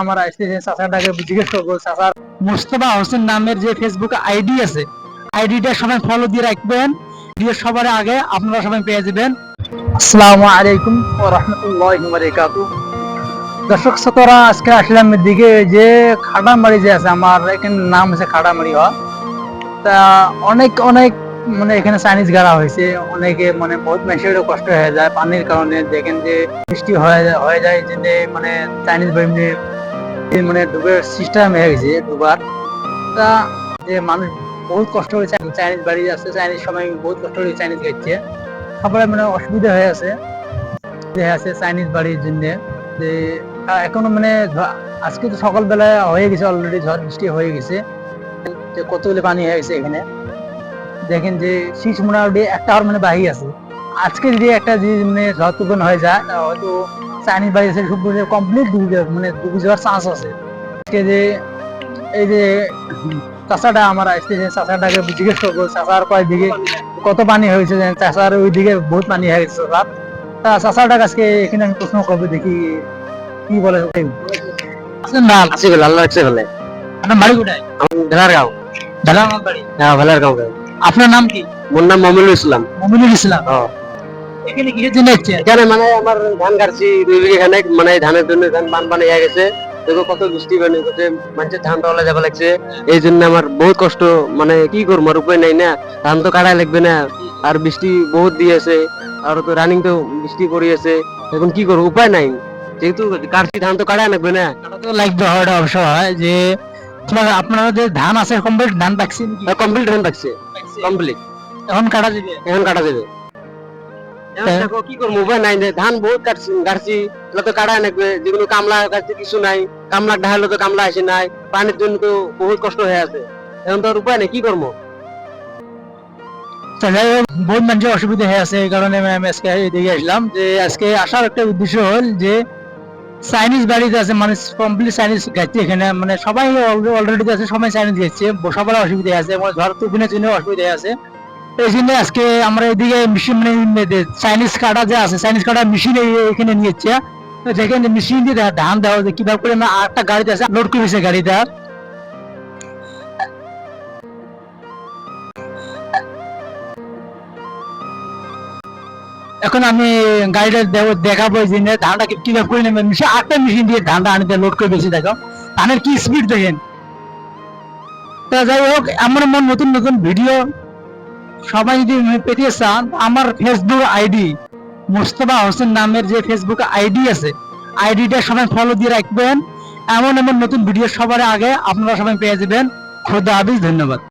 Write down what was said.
আমার চাচাটাকে জিজ্ঞেস করবো চাচার মুস্তফা হোসেন নামের যে ফেসবুক আইডি আছে, আইডিটা সবাই ফলো দিয়ে রাখবেন, দিয়ে সবার আগে আপনারা সবাই পেয়ে যাবেন। আসসালামু আলাইকুম ওয়া রাহমাতুল্লাহি ওয়া বারাকাতুহু। দর্শক শ্রোতারা, আজকে আসলাম এদিকে যে খাড়ামারি যে আছে, আমার এখানে নাম আছে খাড়ামারি তা অনেক অনেক মানে এখানে চাইনিজ গাড়া হয়েছে, অনেকে মানে বহুত মানুষেরও কষ্ট হয়ে যায় পানির কারণে। দেখেন যে বৃষ্টি হয়ে যায় যে মানে চাইনিজ মানে ডুবের সিস্টেম হয়ে গেছে দুবার। তা যে মানুষ বহুত কষ্ট করে চাইনিজ বাড়ি আছে, চাইনিজ সময় বহুত কষ্ট করে চাইনিজ খাচ্ছে, সবার মানে অসুবিধা হয়ে আছে যে আছে চাইনিজ বাড়ির জন্য। যে এখনো মানে আজকে তো সকালবেলা হয়ে গেছে, অলরেডি ঝড় বৃষ্টি হয়ে গেছে, যে কতগুলো পানি হয়ে গেছে এখানে। দেখেন যে শীষ মোটামুটি একটা আর মানে বাহি আছে। আজকে যদি একটা যদি মানে ঝড় তুফান হয়ে যায় হয়তো চাইনিজ বাড়ি আছে খুব কমপ্লিট মানে ডুবে যাওয়ার চান্স আছে। আজকে যে এই যে চাষাটা আমার আসছে, যে চাষাটাকে জিজ্ঞেস করবো চাষার কয় দিকে কত পানি হয়েছে, চাষার ওই দিকে বহুত পানি হয়ে গেছে চাষার। তা চাষাটাকে আজকে এখানে আমি প্রশ্ন করবো, দেখি কি বলে। আছি বলে আল্লাহ রাখছে বলে। আপনার বাড়ি কোথায়? আমার ভেলারগাঁও। ভেলারগাঁও বাড়ি। হ্যাঁ, ভেলারগাঁও। আপনার নাম কি? মোর নাম মমিনুল ইসলাম। মমিনুল ইসলাম। হ্যাঁ। এখানে কিসের জন্য এসেছে? এখানে মানে আমার ধান কাটছি 2 বিঘা খানেক, মানে ধানের জন্য ধান বান হয়ে গেছে। দেখো কত বৃষ্টি পানি করছে, মানুষের ধান তলা যাবে লাগছে। এই জন্য আমার বহুত কষ্ট, মানে কি করবো, আর উপায় নাই না। ধান তো কাটাই লাগবে না, আর বৃষ্টি বহুত দিয়েছে, আর তো রানিং তো বৃষ্টি করিয়েছে। এখন কি করবো, উপায় নাই, যেহেতু কাটছি ধান তো কাটাই লাগবে না। তো লাগবে হওয়াটা অবশ্য হয় যে আপনারা যে ধান আছে কমপ্লিট ধান পাকছেন কি? কমপ্লিট ধান পাকছে, কমপ্লিট। এখন কাটা যাবে? এখন কাটা যাবে। দেখো কি করবো, উপায় নাই, ধান বহুত কাটছি তো কাটা লাগবে। যেগুলো কামলা কাটছে কিছু নাই, কামলা ঢাহলে তো কামলা আসে নাই, পানির জন্য তো বহুত কষ্ট হয়ে আছে। এখন তো আর উপায় নেই, কি করবো। যাই হোক, বহুত মানুষের অসুবিধা হয়ে আছে, এই কারণে আমি আজকে এদিকে আসলাম। যে আজকে আসার একটা উদ্দেশ্য হল যে চাইনিজ বাড়িতে আছে মানে কমপ্লিট চাইনিজ খাচ্ছে এখানে, মানে সবাই অলরেডি আছে, সবাই চাইনিজ খাচ্ছে, সবার অসুবিধা আছে, ঝড় তুফানের জন্য অসুবিধা আছে। এই জন্য আজকে আমরা এদিকে মেশিন মানে চাইনিজ কাটা যে আছে, চাইনিজ কাটা মেশিন এখানে নিয়েছে। যেখানে মেশিন দিয়ে ধান দেওয়া যে কিভাবে করে না আরেকটা গাড়িতে আছে লোড করেছে গাড়িটা। এখন আমি গাড়িটা দেখাবো যে ধানটা কিভাবে করে নেবে, আটটা মেশিন দিয়ে ধানটা আনতে লোড করে বেশি। দেখো ধানের কি স্পিড দেখেন। তা যাই হোক, এমন এমন নতুন নতুন ভিডিও সবাই যদি পেতে চান, আমার ফেসবুক আইডি মুস্তফা হোসেন নামের যে ফেসবুক আইডি আছে, আইডিটা সবাই ফলো দিয়ে রাখবেন। এমন এমন নতুন ভিডিও সবার আগে আপনারা সবাই পেয়ে যাবেন। খোদা হাফেজ, ধন্যবাদ।